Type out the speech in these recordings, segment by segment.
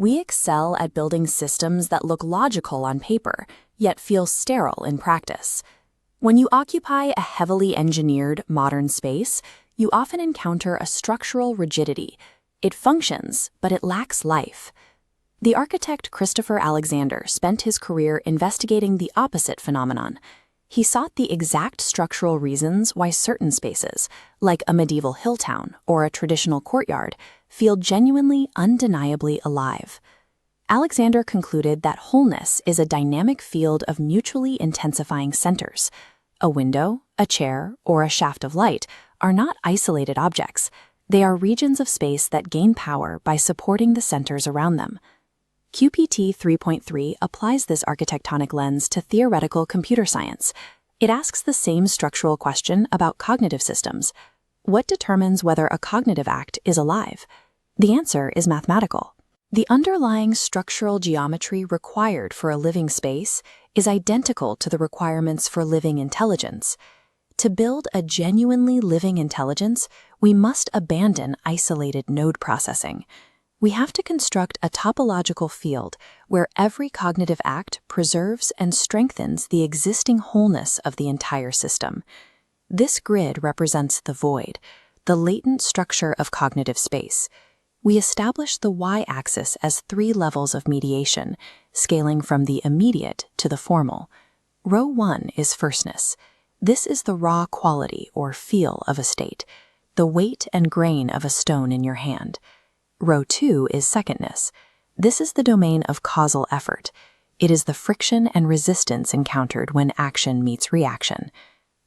We excel at building systems that look logical on paper, yet feel sterile in practice. When you occupy a heavily engineered, modern space, you often encounter a structural rigidity. It functions, but it lacks life. The architect Christopher Alexander spent his career investigating the opposite phenomenon. He sought the exact structural reasons why certain spaces, like a medieval hill town or a traditional courtyard, feel genuinely, undeniably alive. Alexander concluded that wholeness is a dynamic field of mutually intensifying centers. A window, a chair, or a shaft of light are not isolated objects. They are regions of space that gain power by supporting the centers around them. QPT 3.3 applies this architectonic lens to theoretical computer science. It asks the same structural question about cognitive systems. What determines whether a cognitive act is alive? The answer is mathematical. The underlying structural geometry required for a living space is identical to the requirements for living intelligence. To build a genuinely living intelligence, we must abandon isolated node processing. We have to construct a topological field where every cognitive act preserves and strengthens the existing wholeness of the entire system. This grid represents the void, the latent structure of cognitive space. We establish the y-axis as 3 levels of mediation, scaling from the immediate to the formal. Row 1 is firstness. This is the raw quality or feel of a state, the weight and grain of a stone in your hand. Row 2 is secondness. This is the domain of causal effort. It is the friction and resistance encountered when action meets reaction.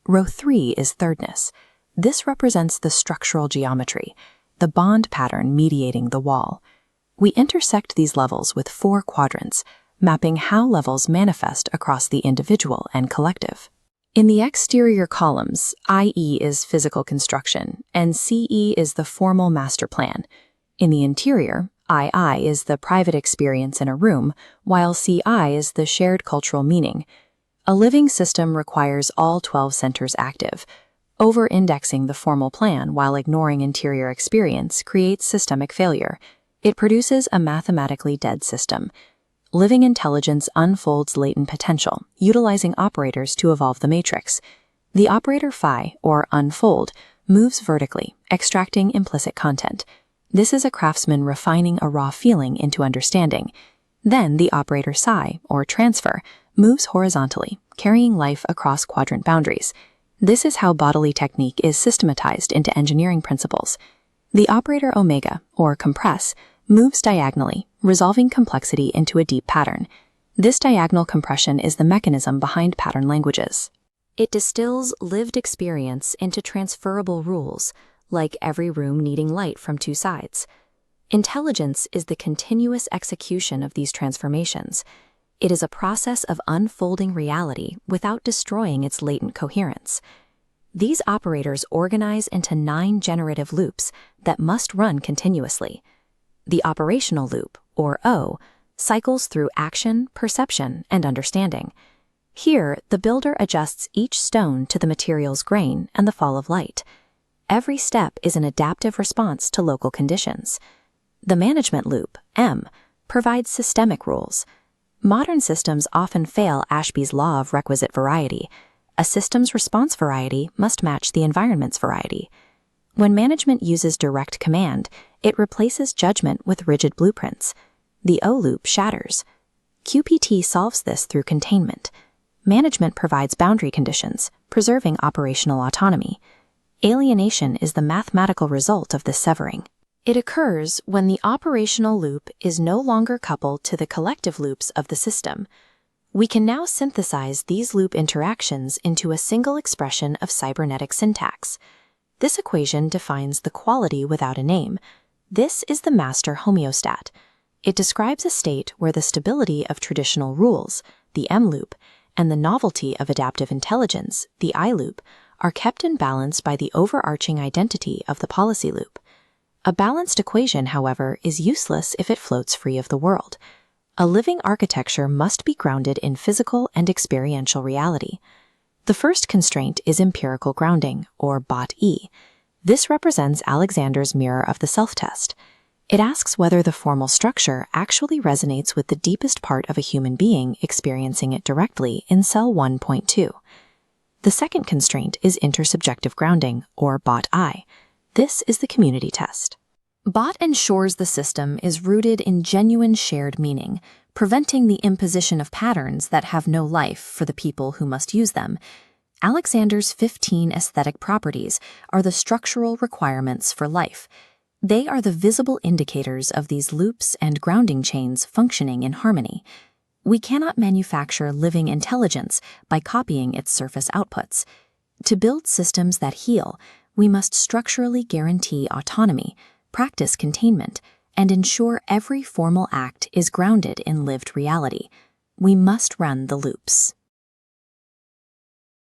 Row 3 is thirdness. This represents the structural geometry, the bond pattern mediating the wall. We intersect these levels with 4 quadrants, mapping how levels manifest across the individual and collective. In the exterior columns, IE is physical construction, and CE is the formal master plan. In the interior, II is the private experience in a room, while CI is the shared cultural meaning. A living system requires all 12 centers active. Over-indexing the formal plan while ignoring interior experience creates systemic failure. It produces a mathematically dead system. Living intelligence unfolds latent potential, utilizing operators to evolve the matrix. The operator phi, or unfold, moves vertically, extracting implicit content. This is a craftsman refining a raw feeling into understanding. Then the operator psi, or transfer, moves horizontally, carrying life across quadrant boundaries. This is how bodily technique is systematized into engineering principles. The operator omega, or compress, moves diagonally, resolving complexity into a deep pattern. This diagonal compression is the mechanism behind pattern languages. It distills lived experience into transferable rules, like every room needing light from 2 sides. Intelligence is the continuous execution of these transformations. It is a process of unfolding reality without destroying its latent coherence. These operators organize into 9 generative loops that must run continuously. The operational loop, or O, cycles through action, perception, and understanding. Here, the builder adjusts each stone to the material's grain and the fall of light. Every step is an adaptive response to local conditions. The management loop, M, provides systemic rules. Modern systems often fail Ashby's law of requisite variety. A system's response variety must match the environment's variety. When management uses direct command, it replaces judgment with rigid blueprints. The O loop shatters. QPT solves this through containment. Management provides boundary conditions, preserving operational autonomy. Alienation is the mathematical result of this severing. It occurs when the operational loop is no longer coupled to the collective loops of the system. We can now synthesize these loop interactions into a single expression of cybernetic syntax. This equation defines the quality without a name. This is the master homeostat. It describes a state where the stability of traditional rules, the M loop, and the novelty of adaptive intelligence, the I loop, are kept in balance by the overarching identity of the policy loop. A balanced equation, however, is useless if it floats free of the world. A living architecture must be grounded in physical and experiential reality. The first constraint is empirical grounding, or BOT-E. This represents Alexander's mirror of the self-test. It asks whether the formal structure actually resonates with the deepest part of a human being experiencing it directly in cell 1.2. The second constraint is intersubjective grounding, or BOT-I. This is the community test. BOT ensures the system is rooted in genuine shared meaning, preventing the imposition of patterns that have no life for the people who must use them. Alexander's 15 aesthetic properties are the structural requirements for life. They are the visible indicators of these loops and grounding chains functioning in harmony. We cannot manufacture living intelligence by copying its surface outputs. To build systems that heal, we must structurally guarantee autonomy, practice containment, and ensure every formal act is grounded in lived reality. We must run the loops.